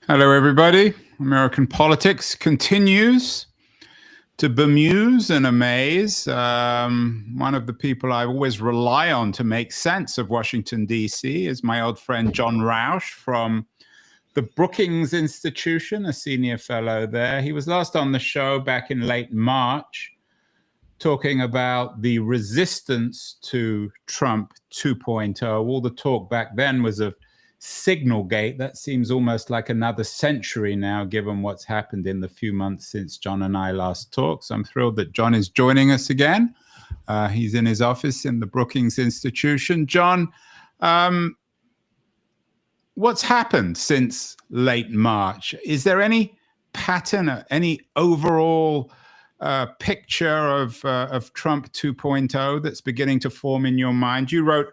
Hello, everybody. American politics continues to bemuse and amaze. One of the people I always rely on to make sense of Washington, D.C. is my old friend John Rauch from the Brookings Institution, a senior fellow there. He was last on the show back in late March, talking about the resistance to Trump 2.0. All the talk back then was of Signalgate. That seems almost like another century now, given what's happened in the few months since John and I last talked. So I'm thrilled that John is joining us again. He's in his office in the Brookings Institution. John, what's happened since late March? Is there any pattern, any overall picture of Trump 2.0 that's beginning to form in your mind? You wrote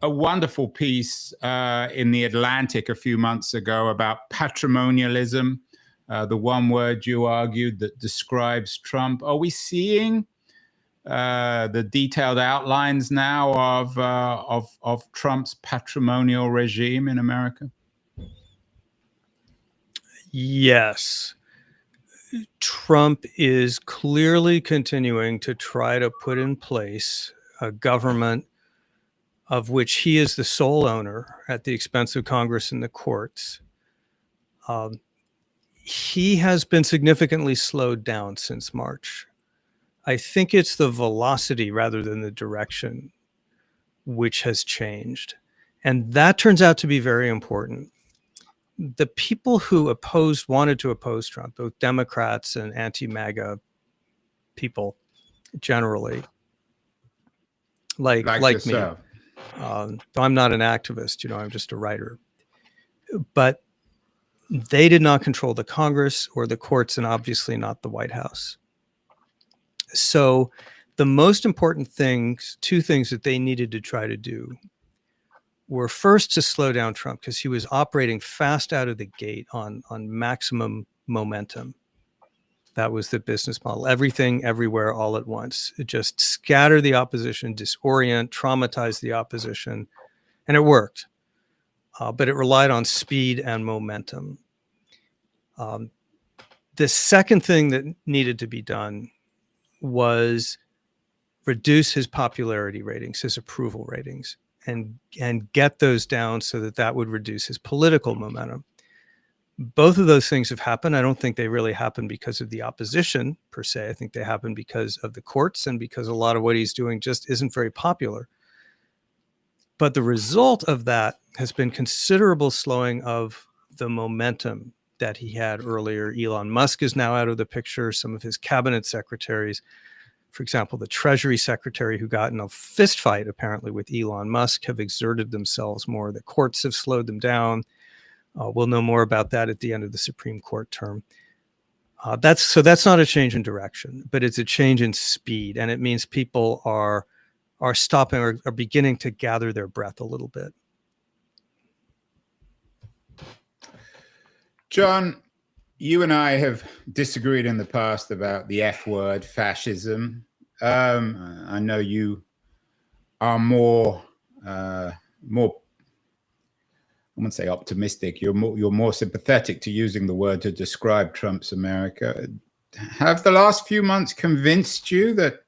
a wonderful piece in The Atlantic a few months ago about patrimonialism, the one word you argued that describes Trump. Are we seeing the detailed outlines now of Trump's patrimonial regime in America? Yes. Trump is clearly continuing to try to put in place a government of which he is the sole owner at the expense of Congress and the courts. He has been significantly slowed down since March. I think it's the velocity rather than the direction which has changed. And that turns out to be very important. The people who wanted to oppose Trump, both Democrats and anti-MAGA people generally, like me. I'm not an activist, I'm just a writer. But they did not control the Congress or the courts, and obviously not the White House. So the most important two things that they needed to try to do were first to slow down Trump, because he was operating fast out of the gate on maximum momentum. That was the business model. Everything, everywhere, all at once. It just scatter the opposition, disorient, traumatize the opposition, and it worked. But it relied on speed and momentum. The second thing that needed to be done was reduce his popularity ratings, his approval ratings, and get those down so that would reduce his political momentum. Both of those things have happened. I don't think they really happened because of the opposition per se. I think they happened because of the courts and because a lot of what he's doing just isn't very popular. But the result of that has been considerable slowing of the momentum that he had earlier. Elon Musk is now out of the picture. Some of his cabinet secretaries, for example, the Treasury Secretary who got in a fist fight apparently with Elon Musk, have exerted themselves more. The courts have slowed them down. We'll know more about that at the end of the Supreme Court term. That's not a change in direction, but it's a change in speed. And it means people are stopping or are beginning to gather their breath a little bit. John, you and I have disagreed in the past about the F word, fascism. I know you are more I wouldn't say optimistic. You're more sympathetic to using the word to describe Trump's America. Have the last few months convinced you that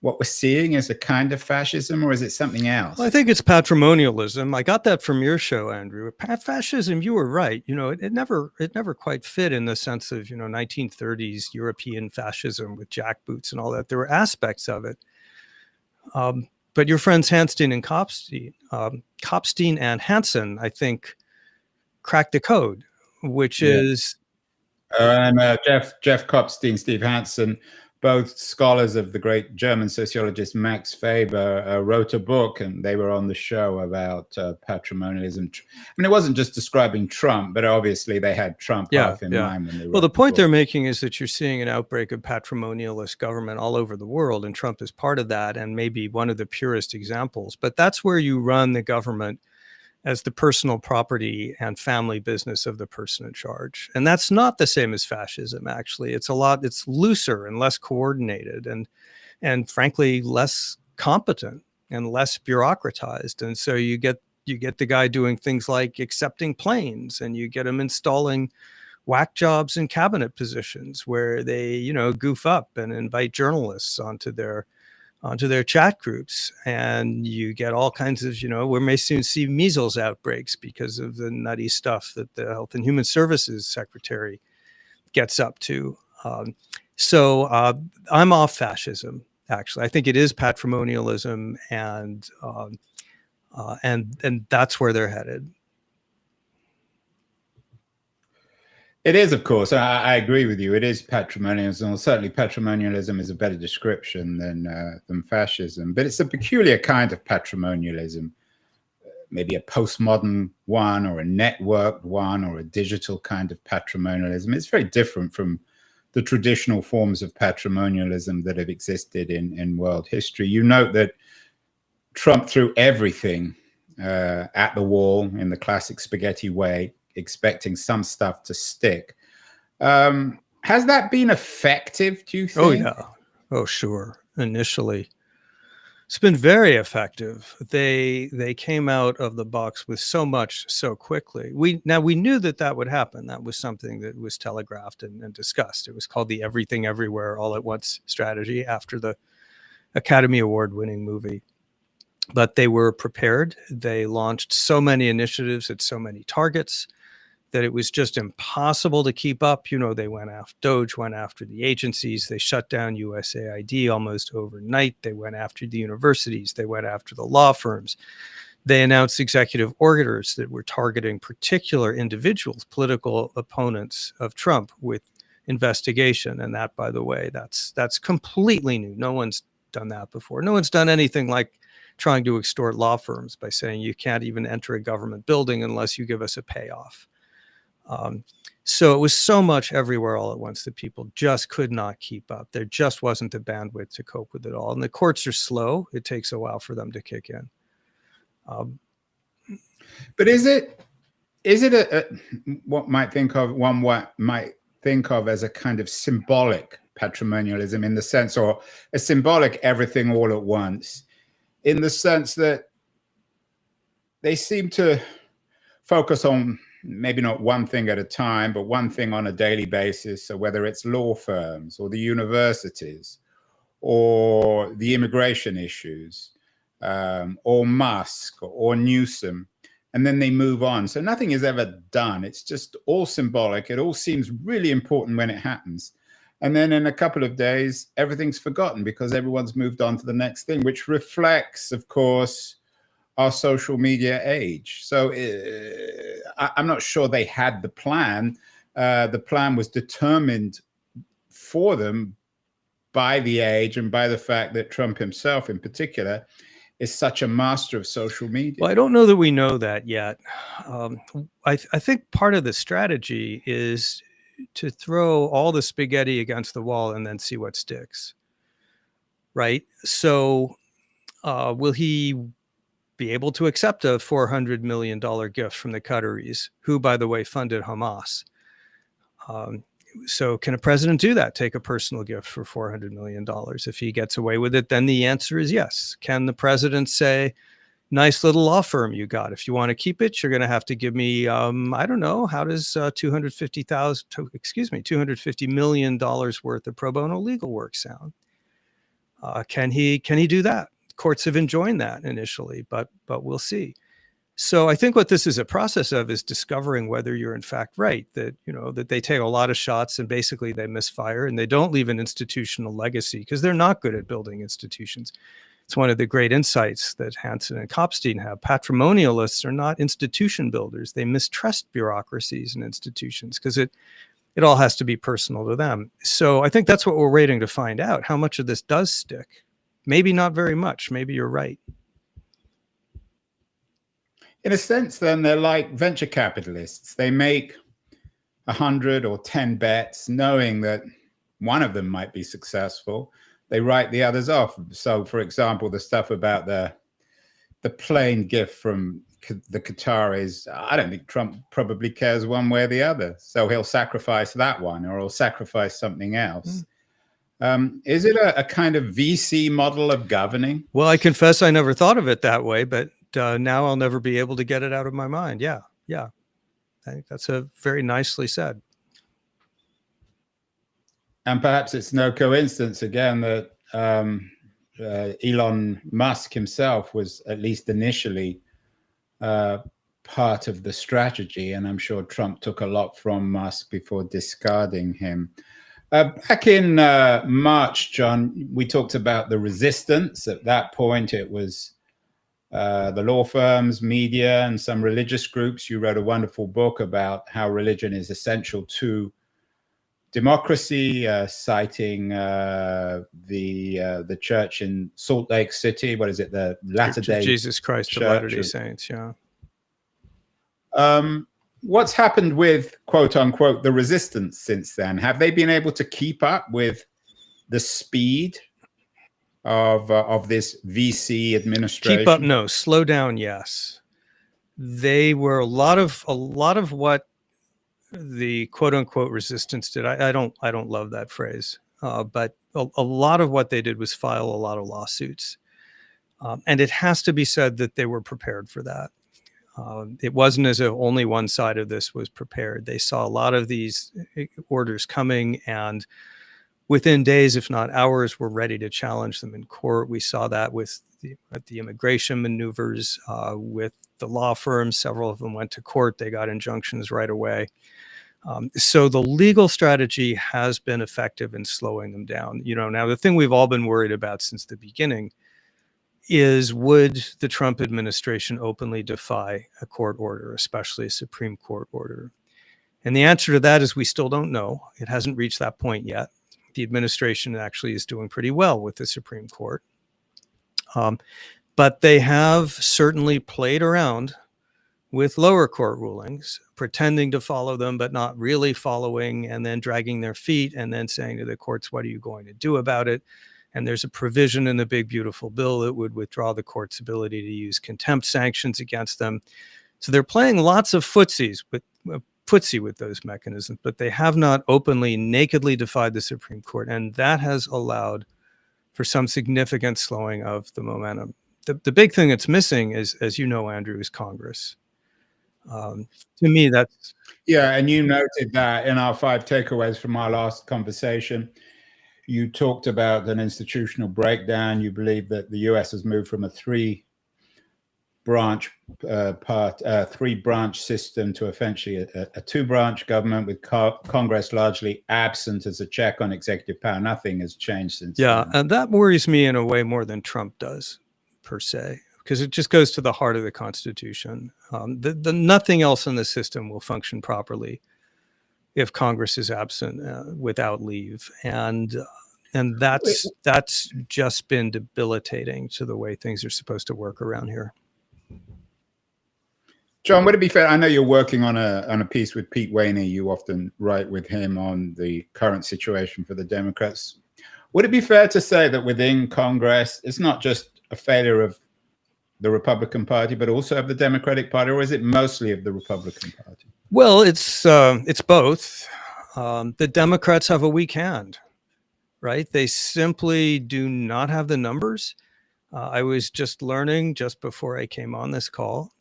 what we're seeing is a kind of fascism, or is it something else? Well, I think it's patrimonialism. I got that from your show, Andrew. Fascism, you were right. It never quite fit in the sense of 1930s European fascism with jackboots and all that. There were aspects of it. But your friends Hanstein and Kopstein and Hansen, I think, cracked the code, which is... Jeff Kopstein, Steve Hansen, both scholars of the great German sociologist Max Weber, wrote a book, and they were on the show about patrimonialism. I mean, it wasn't just describing Trump, but obviously they had Trump half in mind when they wrote the point they're making is that you're seeing an outbreak of patrimonialist government all over the world, and Trump is part of that and maybe one of the purest examples. But that's where you run the government as the personal property and family business of the person in charge. And that's not the same as fascism, actually. It's looser and less coordinated and frankly, less competent and less bureaucratized. And so you get You get the guy doing things like accepting planes, and you get him installing whack jobs in cabinet positions where they, goof up and invite journalists onto their chat groups. And you get all kinds of, we may soon see measles outbreaks because of the nutty stuff that the Health and Human Services Secretary gets up to. So I'm off fascism, actually. I think it is patrimonialism, and that's where they're headed. It is, of course. I agree with you. It is patrimonialism. Certainly, patrimonialism is a better description than fascism. But it's a peculiar kind of patrimonialism, maybe a postmodern one, or a networked one, or a digital kind of patrimonialism. It's very different from the traditional forms of patrimonialism that have existed in world history. You note that Trump threw everything at the wall in the classic spaghetti way, expecting some stuff to stick. Has that been effective, do you think? Oh, yeah. Oh, sure. Initially, it's been very effective. They came out of the box with so much so quickly. We knew that would happen. That was something that was telegraphed and discussed. It was called the Everything Everywhere All at Once strategy, after the Academy Award winning movie. But they were prepared. They launched so many initiatives at so many targets that it was just impossible to keep up. They went after DOGE, went after the agencies. They shut down USAID almost overnight. They went after the universities. They went after the law firms. They announced executive orders that were targeting particular individuals, political opponents of Trump, with investigation. And that, by the way, that's completely new. No one's done that before. No one's done anything like trying to extort law firms by saying you can't even enter a government building unless you give us a payoff. So it was so much everywhere all at once that people just could not keep up. There just wasn't the bandwidth to cope with it all. And the courts are slow. It takes a while for them to kick in. But is it what one might think of as a kind of symbolic patrimonialism, in the sense, or a symbolic everything all at once, in the sense that they seem to focus on maybe not one thing at a time, but one thing on a daily basis. So whether it's law firms or the universities or the immigration issues, or Musk or Newsom, and then they move on. So nothing is ever done. It's just all symbolic. It all seems really important when it happens. And then in a couple of days, everything's forgotten because everyone's moved on to the next thing, which reflects, of course, our social media age. So I'm not sure they had the plan. The plan was determined for them by the age and by the fact that Trump himself in particular is such a master of social media. Well, I don't know that we know that yet. I think part of the strategy is to throw all the spaghetti against the wall and then see what sticks, right? So will he be able to accept a $400 million gift from the Qataris, who, by the way, funded Hamas? So can a president do that? Take a personal gift for $400 million? If he gets away with it, then the answer is yes. Can the president say, nice little law firm you got. If you want to keep it, you're going to have to give me, I don't know, how does $250 million worth of pro bono legal work sound? Can he do that? Courts have enjoined that initially, but we'll see. So I think what this is a process of is discovering whether you're in fact right, that, that they take a lot of shots and basically they misfire and they don't leave an institutional legacy because they're not good at building institutions. It's one of the great insights that Hansen and Kopstein have. Patrimonialists are not institution builders. They mistrust bureaucracies and institutions because it all has to be personal to them. So I think that's what we're waiting to find out. How much of this does stick? Maybe not very much. Maybe you're right. In a sense, then, they're like venture capitalists. They make 100 or 10 bets, knowing that one of them might be successful. They write the others off. So, for example, the stuff about the plane gift from the Qataris, I don't think Trump probably cares one way or the other. So he'll sacrifice that one, or he'll sacrifice something else. Is it a kind of VC model of governing? Well, I confess I never thought of it that way, but now I'll never be able to get it out of my mind. Yeah. I think that's a very nicely said. And perhaps it's no coincidence again that Elon Musk himself was, at least initially, part of the strategy, and I'm sure Trump took a lot from Musk before discarding him. Back in March, John, we talked about the resistance. At that point, it was the law firms, media, and some religious groups. You wrote a wonderful book about how religion is essential to democracy, citing the church in Salt Lake City. What is it? The Latter-day Jesus Christ of Latter-day Saints. Yeah. What's happened with, quote unquote, the resistance since then? Have they been able to keep up with the speed of this VC administration? Keep up, no. Slow down, yes. They were a lot of what the quote unquote resistance did. I don't love that phrase, but a lot of what they did was file a lot of lawsuits, and it has to be said that they were prepared for that. It wasn't as if only one side of this was prepared. They saw a lot of these orders coming, and within days, if not hours, were ready to challenge them in court. We saw that with the immigration maneuvers with the law firms. Several of them went to court. They got injunctions right away. So the legal strategy has been effective in slowing them down. Now the thing we've all been worried about since the beginning is, would the Trump administration openly defy a court order, especially a Supreme Court order? And the answer to that is we still don't know. It hasn't reached that point yet. The administration actually is doing pretty well with the Supreme Court. But they have certainly played around with lower court rulings, pretending to follow them, but not really following, and then dragging their feet and then saying to the courts, what are you going to do about it? And there's a provision in the big, beautiful bill that would withdraw the court's ability to use contempt sanctions against them. So they're playing lots of footsie with those mechanisms, but they have not openly, nakedly defied the Supreme Court. And that has allowed for some significant slowing of the momentum. The big thing that's missing is, as you know, Andrew, is Congress. To me, that's... Yeah, and you noted that in our 5 takeaways from our last conversation. You talked about an institutional breakdown. You believe that the US has moved from a three-branch system to essentially a two-branch government, with Congress largely absent as a check on executive power. Nothing has changed since then. And that worries me in a way more than Trump does, per se, because it just goes to the heart of the Constitution. Nothing else in the system will function properly if Congress is absent without leave, and that's just been debilitating to the way things are supposed to work around here. John, would it be fair? I know you're working on a piece with Pete Waney. You often write with him on the current situation for the Democrats. Would it be fair to say that within Congress, it's not just a failure of the Republican Party, but also of the Democratic Party, or is it mostly of the Republican Party? Well, it's both. The Democrats have a weak hand, right? They simply do not have the numbers. I was just learning just before I came on this call.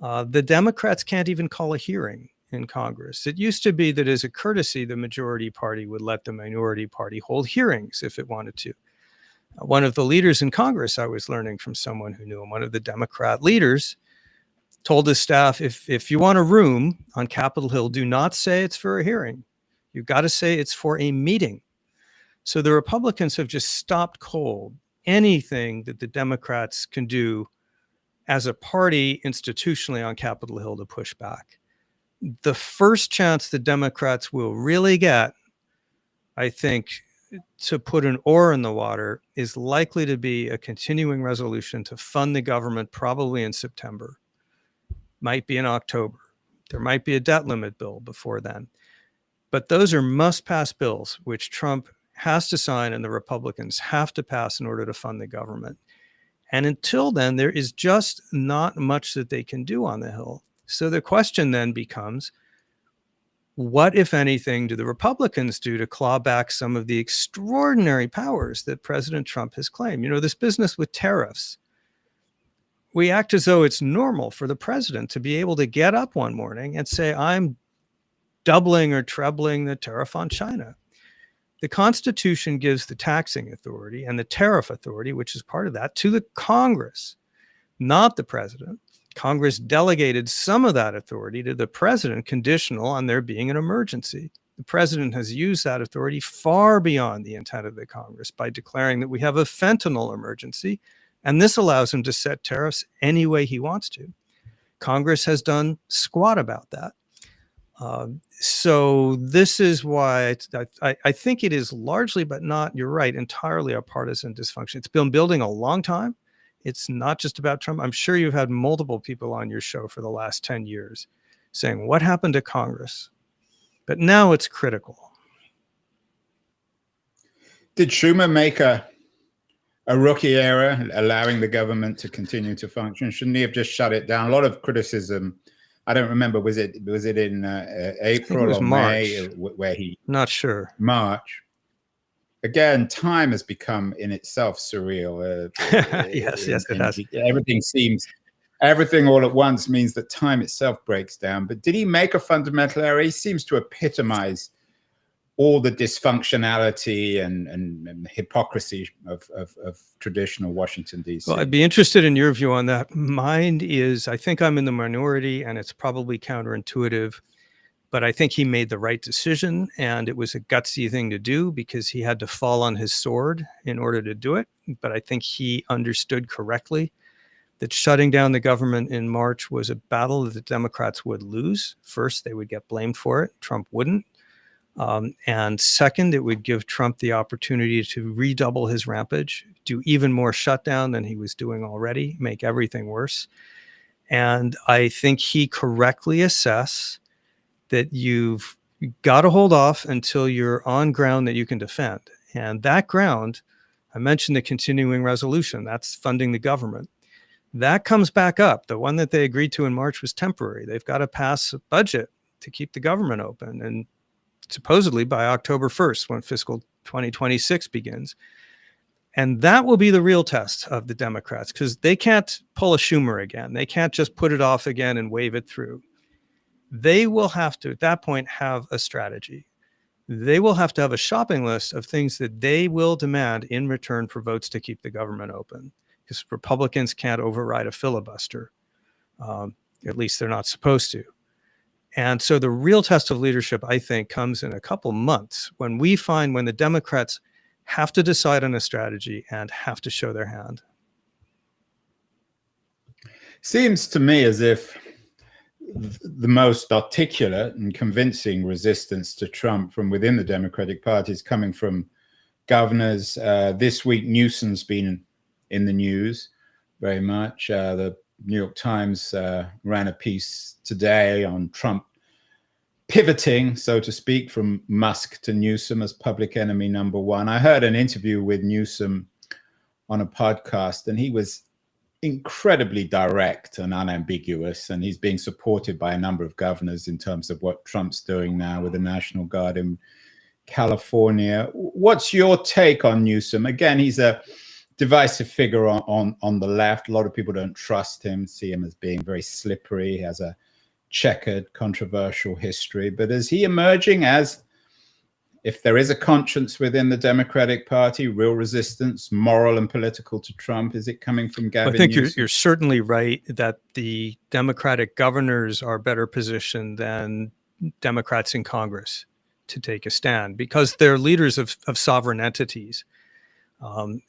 The Democrats can't even call a hearing in Congress. It used to be that as a courtesy, the majority party would let the minority party hold hearings if it wanted to. One of the leaders in Congress, I was learning from someone who knew him, one of the Democrat leaders, told his staff, if you want a room on Capitol Hill, do not say it's for a hearing. You've got to say it's for a meeting. So the Republicans have just stopped cold anything that the Democrats can do as a party institutionally on Capitol Hill to push back. The first chance the Democrats will really get, I think, to put an oar in the water is likely to be a continuing resolution to fund the government, probably in September. Might be in October. There might be a debt limit bill before then. But those are must-pass bills, which Trump has to sign and the Republicans have to pass in order to fund the government. And until then, there is just not much that they can do on the Hill. So the question then becomes, what, if anything, do the Republicans do to claw back some of the extraordinary powers that President Trump has claimed? You know, this business with tariffs, we act as though it's normal for the president to be able to get up one morning and say, I'm doubling or trebling the tariff on China. The Constitution gives the taxing authority and the tariff authority, which is part of that, to the Congress, not the president. Congress delegated some of that authority to the president, conditional on there being an emergency. The president has used that authority far beyond the intent of the Congress by declaring that we have a fentanyl emergency, and this allows him to set tariffs any way he wants to. Congress has done squat about that. So this is why I think it is largely, but not, you're right, entirely a partisan dysfunction. It's been building a long time. It's not just about Trump. I'm sure you've had multiple people on your show for the last 10 years saying, what happened to Congress? But now it's critical. Did Schumer make a rookie error, allowing the government to continue to function? Shouldn't he have just shut it down? A lot of criticism. I don't remember. Was it in April or May where he? Not sure. March. Again, time has become in itself surreal. Yes, it has. Everything all at once means that time itself breaks down. But did he make a fundamental error? He seems to epitomize all the dysfunctionality and hypocrisy of traditional Washington, D.C. Well, I'd be interested in your view on that. Mine is, I think I'm in the minority, and it's probably counterintuitive, but I think he made the right decision, and it was a gutsy thing to do because he had to fall on his sword in order to do it. But I think he understood correctly that shutting down the government in March was a battle that the Democrats would lose. First, they would get blamed for it. Trump wouldn't. And second, it would give Trump the opportunity to redouble his rampage, do even more shutdown than he was doing already, make everything worse. And I think he correctly assessed that you've got to hold off until you're on ground that you can defend. And that ground, I mentioned the continuing resolution, that's funding the government. That comes back up. The one that they agreed to in March was temporary. They've got to pass a budget to keep the government open. And supposedly by October 1st, when fiscal 2026 begins. And that will be the real test of the Democrats, because they can't pull a Schumer again. They can't just put it off again and wave it through. They will have to, at that point, have a strategy. They will have to have a shopping list of things that they will demand in return for votes to keep the government open, because Republicans can't override a filibuster. At least they're not supposed to. And so the real test of leadership, I think, comes in a couple months when the Democrats have to decide on a strategy and have to show their hand. Seems to me as if the most articulate and convincing resistance to Trump from within the Democratic Party is coming from governors. This week, Newsom's been in the news very much. The New York Times ran a piece today on Trump pivoting, so to speak, from Musk to Newsom as public enemy number one. I heard an interview with Newsom on a podcast, and he was incredibly direct and unambiguous, and he's being supported by a number of governors in terms of what Trump's doing now with the National Guard in California. What's your take on Newsom? Again, he's a divisive figure on the left. A lot of people don't trust him, see him as being very slippery. He has a checkered, controversial history. But is he emerging as, if there is a conscience within the Democratic Party, real resistance, moral and political, to Trump, is it coming from Gavin Newsom? I think you're certainly right that the Democratic governors are better positioned than Democrats in Congress to take a stand, because they're leaders of sovereign entities.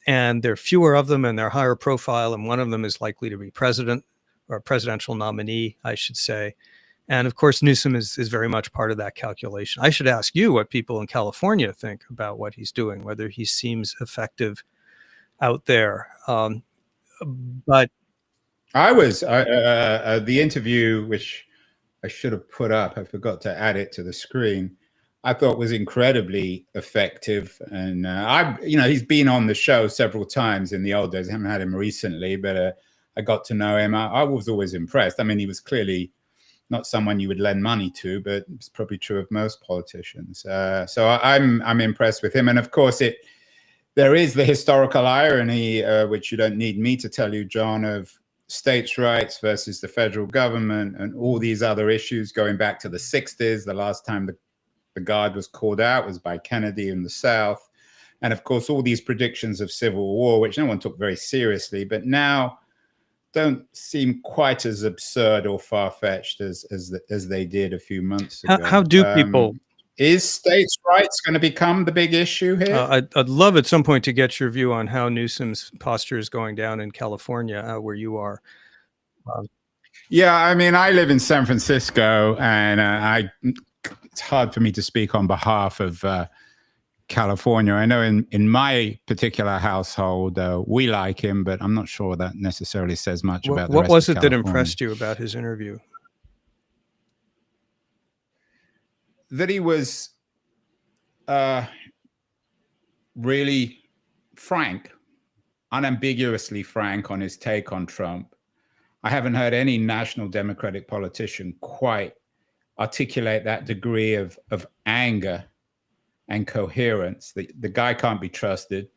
And there are fewer of them, and they're higher profile, and one of them is likely to be president, or a presidential nominee, I should say. And of course, Newsom is very much part of that calculation. I should ask you what people in California think about what he's doing, whether he seems effective out there. But the interview, which I should have put up, I forgot to add it to the screen, I thought was incredibly effective. And he's been on the show several times in the old days. I haven't had him recently, but I got to know him. I was always impressed. I mean, he was clearly not someone you would lend money to, but it's probably true of most politicians. So I'm impressed with him. And of course, there is the historical irony, which you don't need me to tell you, John, of states' rights versus the federal government and all these other issues going back to the 60s. The last time the Guard was called out was by Kennedy in the South. And of course, all these predictions of civil war, which no one took very seriously, but now don't seem quite as absurd or far-fetched as they did a few months ago. How do people... Is states' rights going to become the big issue here? I'd love at some point to get your view on how Newsom's posture is going down in California, where you are. Yeah, I mean, I live in San Francisco, and it's hard for me to speak on behalf of California. I know in my particular household, we like him, but I'm not sure that necessarily says much about the rest of California. What was it that impressed you about his interview? That he was really frank, unambiguously frank on his take on Trump. I haven't heard any national Democratic politician quite articulate that degree of anger and coherence. The guy can't be trusted.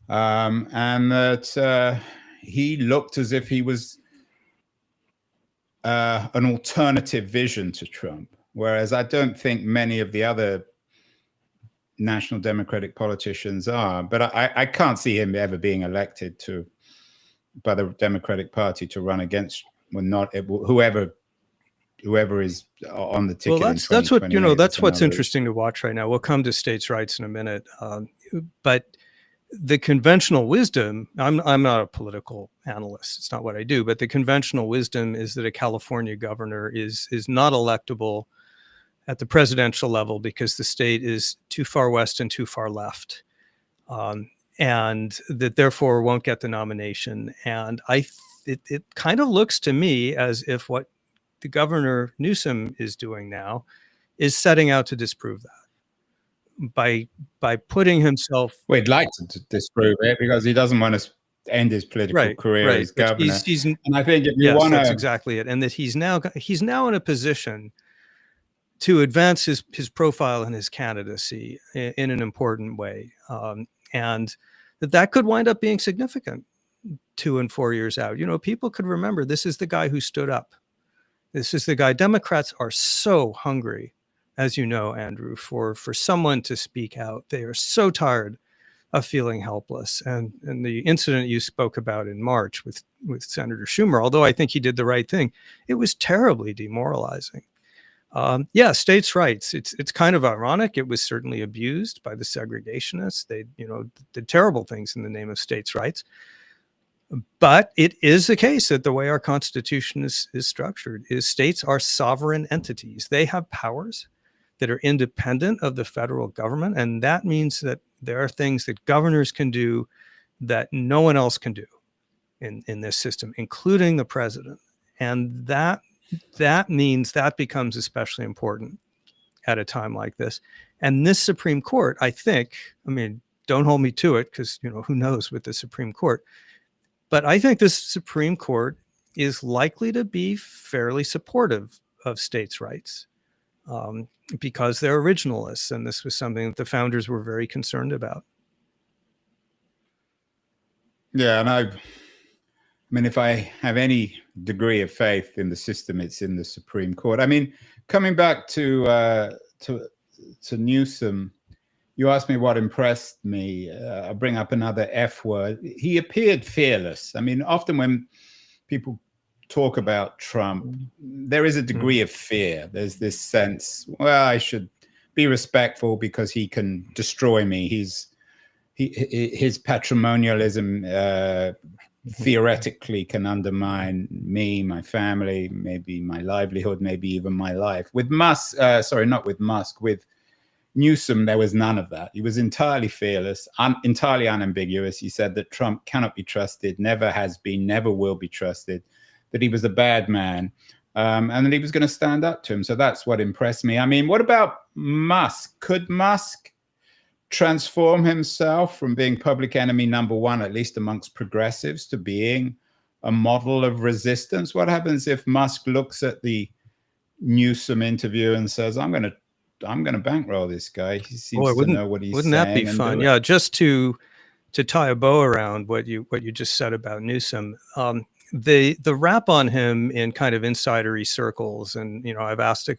And that he looked as if he was an alternative vision to Trump. Whereas I don't think many of the other national Democratic politicians are. But I can't see him ever being elected by the Democratic Party to run against whoever is on the ticket. Well, that's what, you know, that's what's interesting to watch right now. We'll come to states' rights in a minute. But the conventional wisdom, I'm not a political analyst. It's not what I do. But the conventional wisdom is that a California governor is not electable at the presidential level because the state is too far west and too far left, and that therefore won't get the nomination. And it kind of looks to me as if what the Governor Newsom is doing now is setting out to disprove that by putting himself... Well, he'd like to disprove it because he doesn't want to end his political career as governor. And I think if you want to... That's exactly it. And that he's now in a position to advance his profile and his candidacy in an important way. And that could wind up being significant 2 and 4 years out. You know, people could remember this is the guy who stood up. This is the guy. Democrats are so hungry, as you know, Andrew, for someone to speak out. They are so tired of feeling helpless. And the incident you spoke about in March with Senator Schumer, although I think he did the right thing, it was terribly demoralizing. States' rights. It's kind of ironic. It was certainly abused by the segregationists. They, did terrible things in the name of states' rights. But it is the case that the way our Constitution is structured is states are sovereign entities. They have powers that are independent of the federal government. And that means that there are things that governors can do that no one else can do in this system, including the president. And that means that becomes especially important at a time like this. And this Supreme Court, I think, don't hold me to it because, who knows with the Supreme Court. But I think this Supreme Court is likely to be fairly supportive of states' rights because they're originalists. And this was something that the founders were very concerned about. Yeah, and if I have any degree of faith in the system, it's in the Supreme Court. Coming back to Newsom, you asked me what impressed me. I'll bring up another F word. He appeared fearless. Often when people talk about Trump, there is a degree of fear. There's this sense, well, I should be respectful because he can destroy me. His patrimonialism theoretically can undermine me, my family, maybe my livelihood, maybe even my life. With Musk, with Newsom, there was none of that. He was entirely fearless, entirely unambiguous. He said that Trump cannot be trusted, never has been, never will be trusted, that he was a bad man, and that he was going to stand up to him. So that's what impressed me. What about Musk? Could Musk transform himself from being public enemy number one, at least amongst progressives, to being a model of resistance? What happens if Musk looks at the Newsom interview and says, I'm going to bankroll this guy. He seems to know what he's saying. Wouldn't that be fun? Yeah, just to to tie a bow around what you just said about Newsom, the rap on him in kind of insidery circles, and I've asked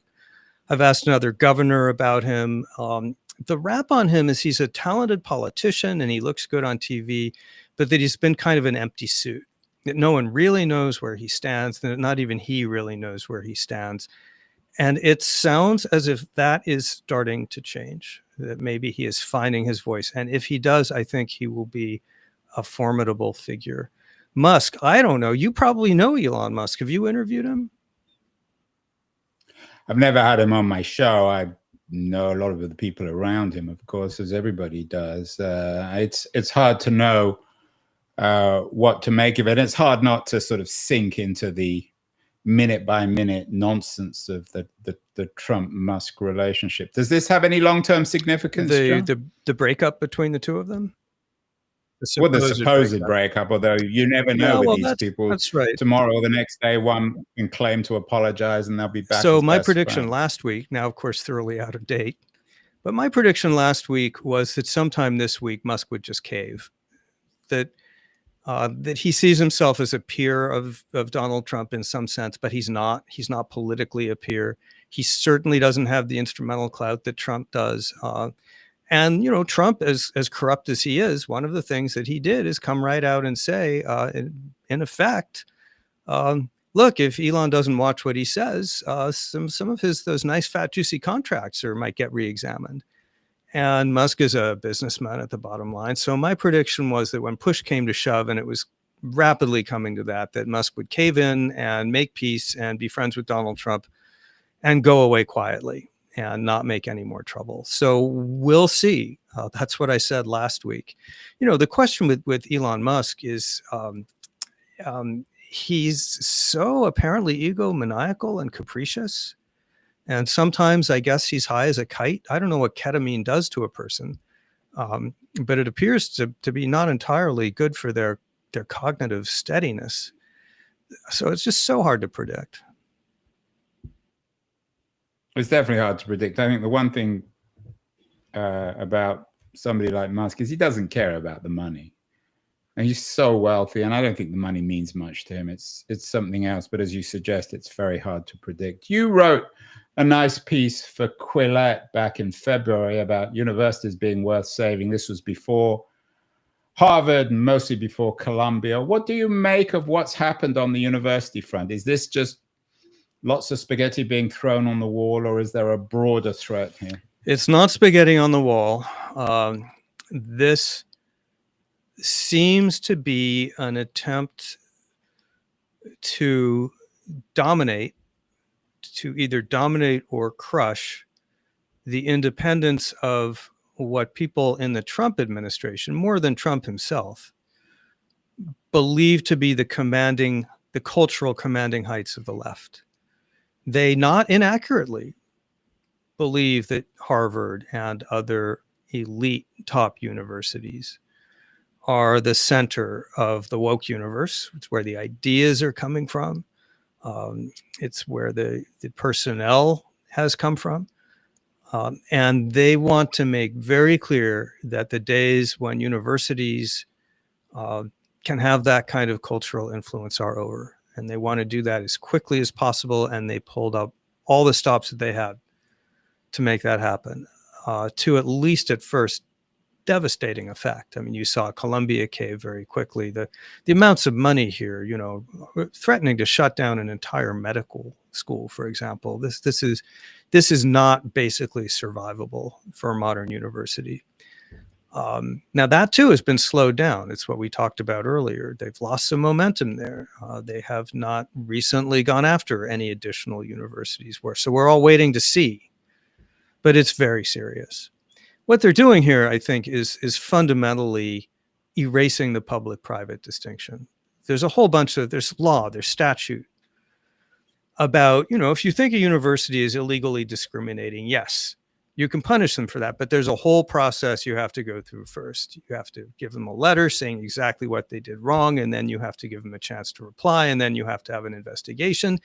another governor about him. The rap on him is he's a talented politician and he looks good on TV, but that he's been kind of an empty suit. That no one really knows where he stands. That not even he really knows where he stands. And it sounds as if that is starting to change, that maybe he is finding his voice. And if he does, I think he will be a formidable figure. Musk, I don't know. You probably know Elon Musk. Have you interviewed him? I've never had him on my show. I know a lot of the people around him, of course, as everybody does. It's hard to know what to make of it. It's hard not to sort of sink into the minute by minute nonsense of the Trump-Musk relationship. Does this have any long-term significance? The breakup between the two of them? The supposed breakup, although you never know with these people. That's right. Tomorrow or the next day, one can claim to apologize and they'll be back. So my prediction last week, now of course thoroughly out of date, but my prediction last week was that sometime this week Musk would just cave. That he sees himself as a peer of Donald Trump in some sense, but he's not. He's not politically a peer. He certainly doesn't have the instrumental clout that Trump does. And, Trump, as corrupt as he is, one of the things that he did is come right out and say, in effect, look, if Elon doesn't watch what he says, some of those nice, fat, juicy contracts might get reexamined. And Musk is a businessman at the bottom line. So my prediction was that when push came to shove, and it was rapidly coming to that Musk would cave in and make peace and be friends with Donald Trump and go away quietly and not make any more trouble. So we'll see. That's what I said last week. The question with Elon Musk is he's so apparently egomaniacal and capricious. And sometimes I guess he's high as a kite. I don't know what ketamine does to a person, but it appears to be not entirely good for their cognitive steadiness. So it's just so hard to predict. It's definitely hard to predict. I think the one thing about somebody like Musk is he doesn't care about the money. And he's so wealthy, and I don't think the money means much to him. It's something else. But as you suggest, it's very hard to predict. You wrote a nice piece for Quillette back in February about universities being worth saving. This was before Harvard, mostly before Columbia. What do you make of what's happened on the university front? Is this just lots of spaghetti being thrown on the wall, or is there a broader threat here? It's not spaghetti on the wall. This seems to be an attempt to either dominate or crush the independence of what people in the Trump administration, more than Trump himself, believe to be the cultural commanding heights of the left. They not inaccurately believe that Harvard and other elite top universities are the center of the woke universe. It's where the ideas are coming from. It's where the personnel has come from. And they want to make very clear that the days when universities can have that kind of cultural influence are over. And they want to do that as quickly as possible. And they pulled up all the stops that they had to make that happen, to at least at first devastating effect. I mean, you saw Columbia cave very quickly. The amounts of money here, threatening to shut down an entire medical school, for example. This is not basically survivable for a modern university. Now that too has been slowed down. It's what we talked about earlier. They've lost some momentum there. They have not recently gone after any additional universities. So we're all waiting to see, but it's very serious. What they're doing here, I think, is fundamentally erasing the public-private distinction. There's a whole bunch there's law, there's statute about, if you think a university is illegally discriminating, yes, you can punish them for that, but there's a whole process you have to go through first. You have to give them a letter saying exactly what they did wrong, and then you have to give them a chance to reply, and then you have to have an investigation.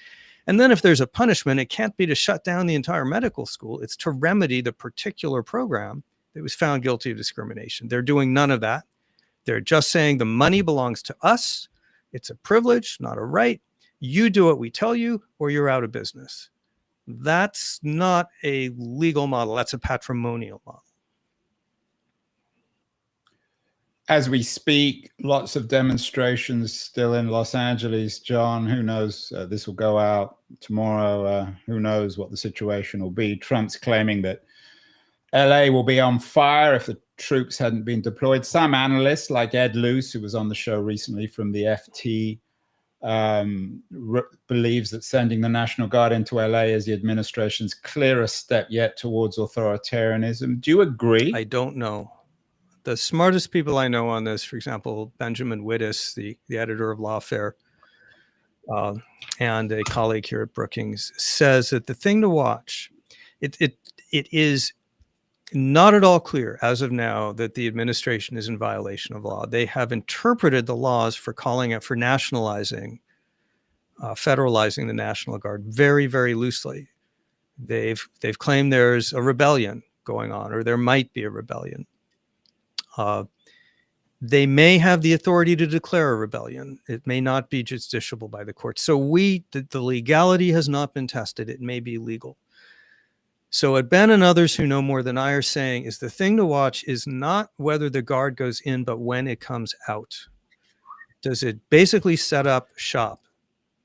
And then if there's a punishment, it can't be to shut down the entire medical school. It's to remedy the particular program that was found guilty of discrimination. They're doing none of that. They're just saying the money belongs to us. It's a privilege, not a right. You do what we tell you, or you're out of business. That's not a legal model. That's a patrimonial model. As we speak, lots of demonstrations still in Los Angeles, John. Who knows? This will go out tomorrow. Who knows what the situation will be? Trump's claiming that LA will be on fire if the troops hadn't been deployed. Some analysts, like Ed Luce, who was on the show recently from the FT, believes that sending the National Guard into LA is the administration's clearest step yet towards authoritarianism. Do you agree? I don't know. The smartest people I know on this, for example, Benjamin Wittes, the editor of Lawfare, and a colleague here at Brookings, says that the thing to watch, it is not at all clear as of now that the administration is in violation of law. They have interpreted the laws for calling it for nationalizing, federalizing the National Guard very, very loosely. They've claimed there's a rebellion going on, or there might be a rebellion. They may have the authority to declare a rebellion. It may not be justiciable by the courts. So the legality has not been tested. It may be legal. So what Ben and others who know more than I are saying is the thing to watch is not whether the Guard goes in, but when it comes out. Does it basically set up shop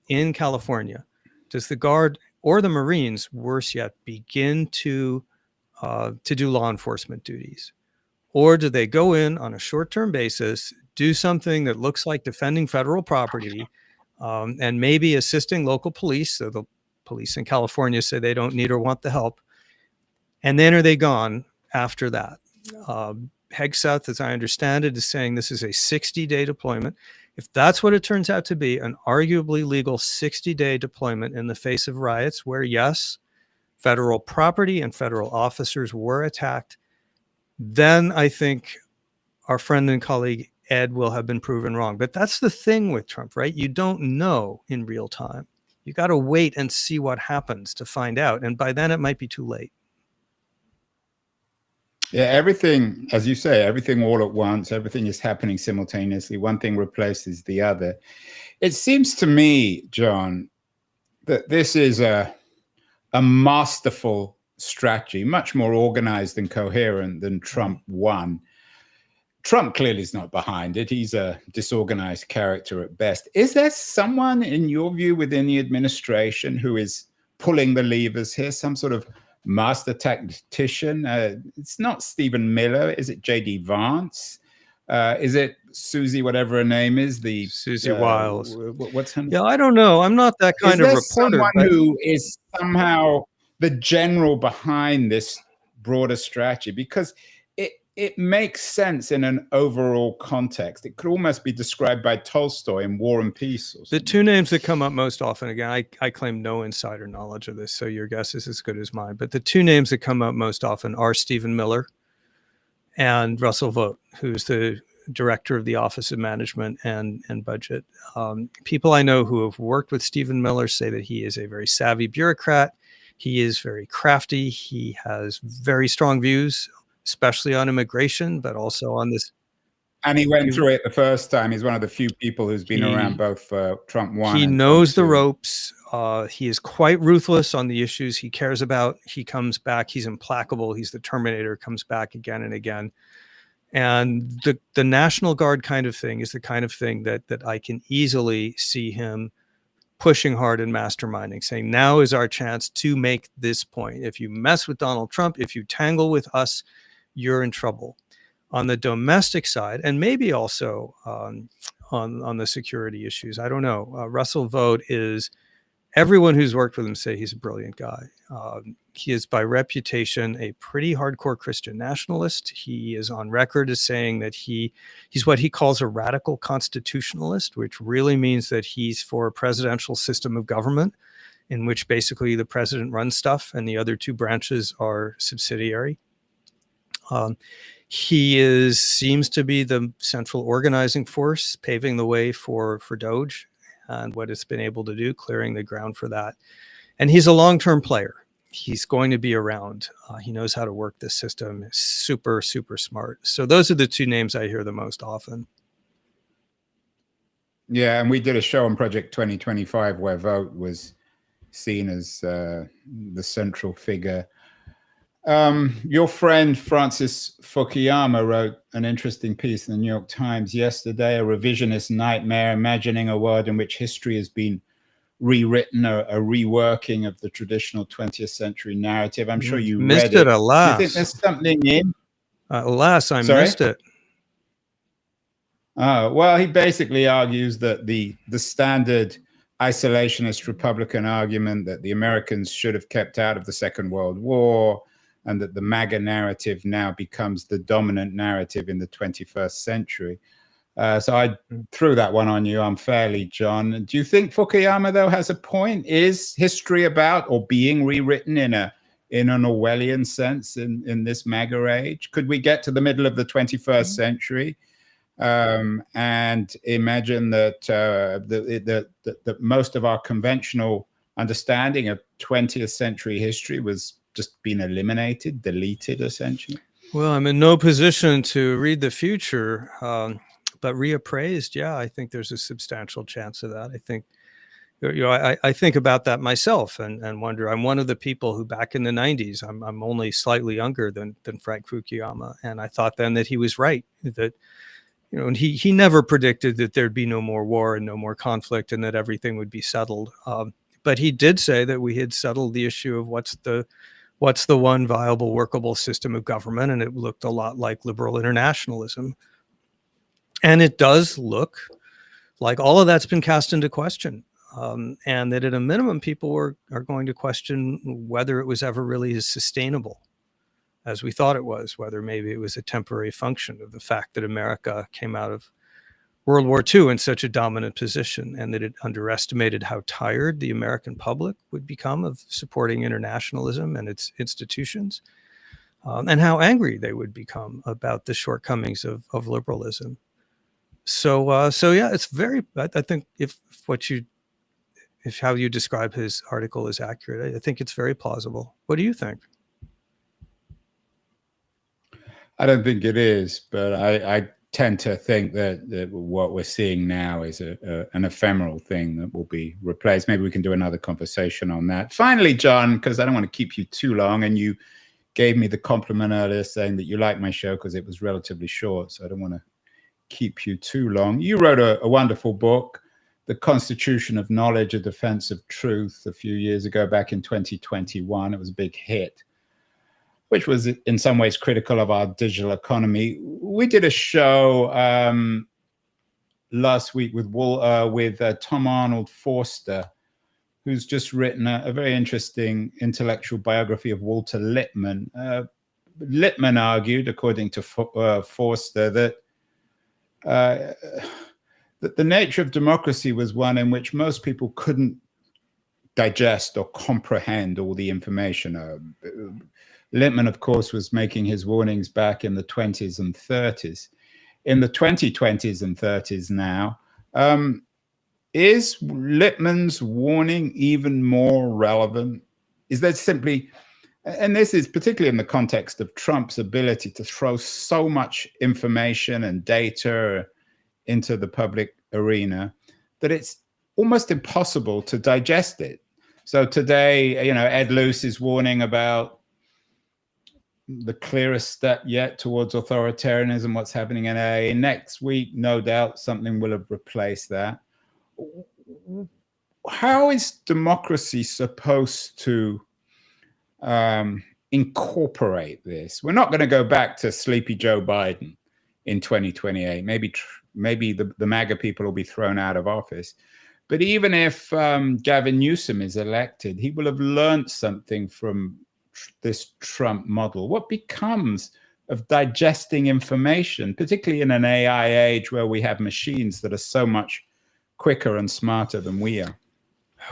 in California? Does the Guard or the Marines, worse yet, begin to do law enforcement duties? Or do they go in on a short-term basis, do something that looks like defending federal property, and maybe assisting local police, so the police in California say they don't need or want the help, and then are they gone after that? Hegseth, as I understand it, is saying this is a 60-day deployment. If that's what it turns out to be, an arguably legal 60-day deployment in the face of riots where, yes, federal property and federal officers were attacked, then I think our friend and colleague Ed will have been proven wrong. But that's the thing with Trump, right? You don't know in real time. You got to wait and see what happens to find out. And by then it might be too late. Yeah, everything, as you say, everything all at once, everything is happening simultaneously. One thing replaces the other. It seems to me, John, that this is a masterful strategy, much more organized and coherent than Trump won. Trump clearly is not behind it. He's a disorganized character at best. Is there someone, in your view, within the administration who is pulling the levers here, some sort of master tactician? It's not Stephen Miller. Is it J.D. Vance? Is it Susie, whatever her name is? Susie Wiles. What's her name? Yeah, I don't know. I'm not that kind of reporter. Someone who is somehow the general behind this broader strategy? Because it makes sense in an overall context. It could almost be described by Tolstoy in War and Peace. The two names that come up most often, again, I claim no insider knowledge of this, so your guess is as good as mine. But the two names that come up most often are Stephen Miller and Russell Vought, who's the director of the Office of Management and Budget. People I know who have worked with Stephen Miller say that he is a very savvy bureaucrat. He is very crafty. He has very strong views, especially on immigration, but also on this. And he went through it the first time. He's one of the few people who's been around both Trump 1 He and knows Trump the ropes. He is quite ruthless on the issues he cares about. He comes back. He's implacable. He's the Terminator, comes back again and again. And the National Guard kind of thing is the kind of thing that I can easily see him pushing hard and masterminding, saying now is our chance to make this point. If you mess with Donald Trump, if you tangle with us, you're in trouble. On the domestic side, and maybe also on the security issues, I don't know. Russell Vought is, everyone who's worked with him say he's a brilliant guy. He is by reputation a pretty hardcore Christian nationalist. He is on record as saying that he's what he calls a radical constitutionalist, which really means that he's for a presidential system of government in which basically the president runs stuff and the other two branches are subsidiary. He seems to be the central organizing force, paving the way for Doge and what it's been able to do, clearing the ground for that. And he's a long-term player. He's going to be around. He knows how to work this system. Super, super smart. So those are the two names I hear the most often. Yeah, and we did a show on Project 2025 where Vogt was seen as the central figure. Your friend Francis Fukuyama wrote an interesting piece in the New York Times yesterday, a revisionist nightmare, imagining a world in which history has been rewritten, a reworking of the traditional 20th century narrative. I'm sure you Missed read it, it. Do you think alas. there's something in? Alas, I Sorry? missed it. Well, he basically argues that the standard isolationist Republican argument that the Americans should have kept out of the Second World War, and that the MAGA narrative now becomes the dominant narrative in the 21st century. So I threw that one on you unfairly, John. Do you think Fukuyama, though, has a point? Is history about or being rewritten in an Orwellian sense in this MAGA age? Could we get to the middle of the 21st century and imagine that that most of our conventional understanding of 20th century history was just been eliminated, deleted, essentially? Well, I'm in no position to read the future, but reappraised, yeah, I think there's a substantial chance of that. I think, I think about that myself and wonder. I'm one of the people who, back in the 90s, I'm only slightly younger than Frank Fukuyama, and I thought then that he was right, that and he never predicted that there'd be no more war and no more conflict and that everything would be settled. But he did say that we had settled the issue of what's the one viable, workable system of government, and it looked a lot like liberal internationalism. And it does look like all of that's been cast into question, and that at a minimum, people are going to question whether it was ever really as sustainable as we thought it was, whether maybe it was a temporary function of the fact that America came out of World War II in such a dominant position, and that it underestimated how tired the American public would become of supporting internationalism and its institutions, and how angry they would become about the shortcomings of liberalism. So yeah, it's very. I think if how you describe his article is accurate, I think it's very plausible. What do you think? I don't think it is, but I tend to think that what we're seeing now is an ephemeral thing that will be replaced. Maybe we can do another conversation on that. Finally, John, because I don't want to keep you too long, and you gave me the compliment earlier saying that you liked my show because it was relatively short, so I don't want to keep you too long. You wrote a wonderful book, The Constitution of Knowledge, A Defense of Truth, a few years ago, back in 2021. It was a big hit, which was in some ways critical of our digital economy. We did a show last week with Tom Arnold Forster, who's just written a very interesting intellectual biography of Walter Lippmann. Lippmann argued, according to Forster, that the nature of democracy was one in which most people couldn't digest or comprehend all the information. Lippmann, of course, was making his warnings back in the 20s and 30s. In the 2020s and 30s now, is Lippmann's warning even more relevant? Is that simply, and this is particularly in the context of Trump's ability to throw so much information and data into the public arena that it's almost impossible to digest it. So today, Ed Luce is warning about the clearest step yet towards authoritarianism, what's happening in LA. Next week, no doubt, something will have replaced that. How is democracy supposed to incorporate this? We're not going to go back to Sleepy Joe Biden in 2028. Maybe the MAGA people will be thrown out of office. But even if Gavin Newsom is elected, he will have learned something from this Trump model. What becomes of digesting information, particularly in an AI age where we have machines that are so much quicker and smarter than we are?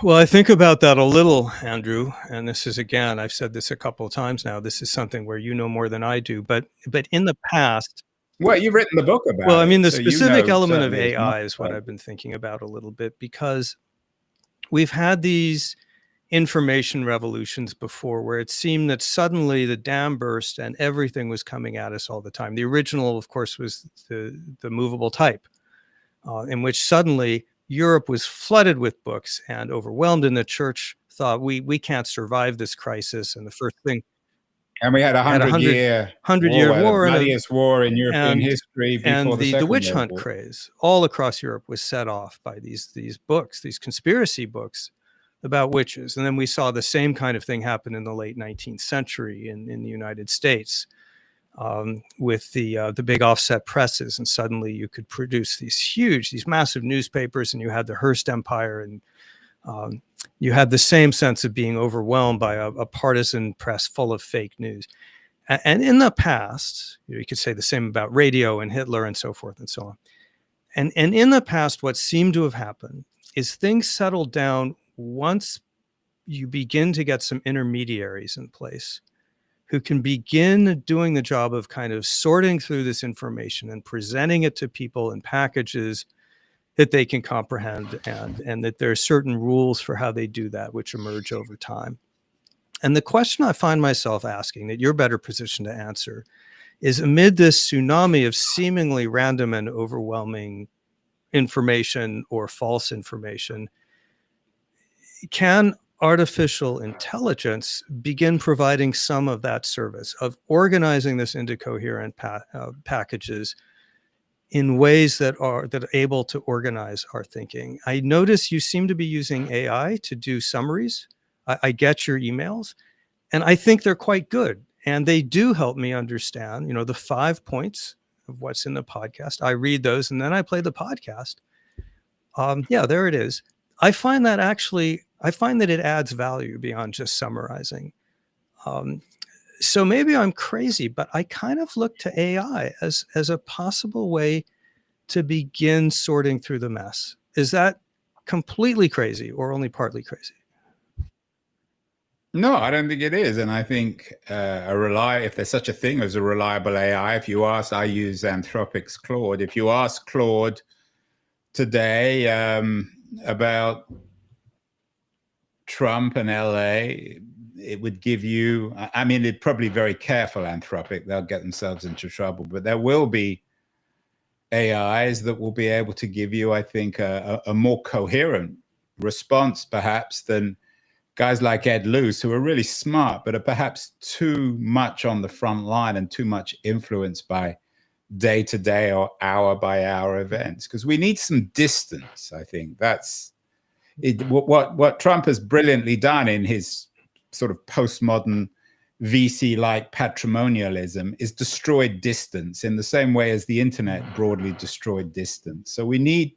Well, I think about that a little, Andrew, and this is, again, I've said this a couple of times now. This is something where you know more than I do, but in the past. Well, you've written the book about it. Well, I mean, the so specific element of certainly AI is what I've been thinking about a little bit, because we've had these information revolutions before where it seemed that suddenly the dam burst and everything was coming at us all the time. The original, of course, was the movable type, in which suddenly Europe was flooded with books and overwhelmed, and the church thought we can't survive this crisis. And the first thing, And we had a had a 100-year hundred-year war, the war, bloodiest war in European and history before the the Second witch World hunt War. craze all across Europe was set off by these books, these conspiracy books about witches. And then we saw the same kind of thing happen in the late 19th century in the United States, with the big offset presses, and suddenly you could produce these massive newspapers, and you had the Hearst Empire, and you had the same sense of being overwhelmed by a partisan press full of fake news. And in the past, you could say the same about radio and Hitler and so forth and so on. And in the past, what seemed to have happened is things settled down once you begin to get some intermediaries in place who can begin doing the job of kind of sorting through this information and presenting it to people in packages that they can comprehend, and that there are certain rules for how they do that, which emerge over time. And the question I find myself asking, that you're better positioned to answer, is amid this tsunami of seemingly random and overwhelming information or false information, can artificial intelligence begin providing some of that service of organizing this into coherent packages in ways that are able to organize our thinking? I notice you seem to be using AI to do summaries. I get your emails, and I think they're quite good. And they do help me understand, the 5 points of what's in the podcast. I read those, and then I play the podcast. Yeah, there it is. I find that it adds value beyond just summarizing. So maybe I'm crazy, but I kind of look to AI as a possible way to begin sorting through the mess. Is that completely crazy or only partly crazy? No, I don't think it is. And I think if there's such a thing as a reliable AI, if you ask, I use Anthropic's Claude. If you ask Claude today about Trump and LA, it would give you, it's probably very careful, Anthropic, they'll get themselves into trouble, but there will be AIs that will be able to give you, I think, a more coherent response perhaps than guys like Ed Luce, who are really smart, but are perhaps too much on the front line and too much influenced by day-to-day or hour-by-hour events. Because we need some distance, I think. That's it. What Trump has brilliantly done in his sort of postmodern VC-like patrimonialism is destroyed distance in the same way as the internet broadly destroyed distance. So we need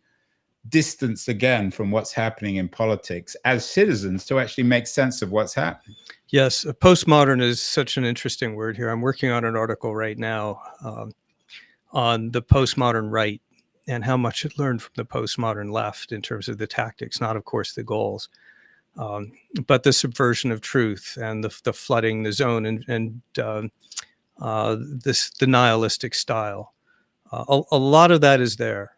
distance again from what's happening in politics as citizens to actually make sense of what's happening. Yes, postmodern is such an interesting word here. I'm working on an article right now on the postmodern right and how much it learned from the postmodern left in terms of the tactics, not of course the goals, but the subversion of truth and the flooding the zone and the nihilistic style. A lot of that is there.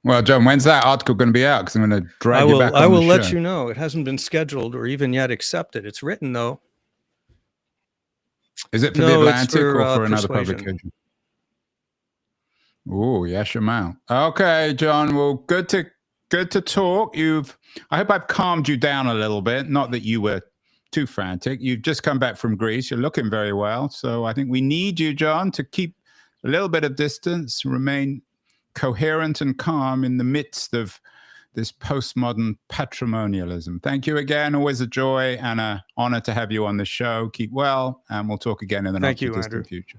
Well, John, when's that article going to be out? Because I'm going to drag you back on the show. I will let you know. It hasn't been scheduled or even yet accepted. It's written, though. Is it for the Atlantic or for another Persuasion. publication? Oh, yes, Yamal. Okay, John. Well, good to talk. I hope I've calmed you down a little bit. Not that you were too frantic. You've just come back from Greece. You're looking very well. So I think we need you, John, to keep a little bit of distance, remain coherent and calm in the midst of this postmodern patrimonialism. Thank you again. Always a joy and an honor to have you on the show. Keep well, and we'll talk again in the not too distant future.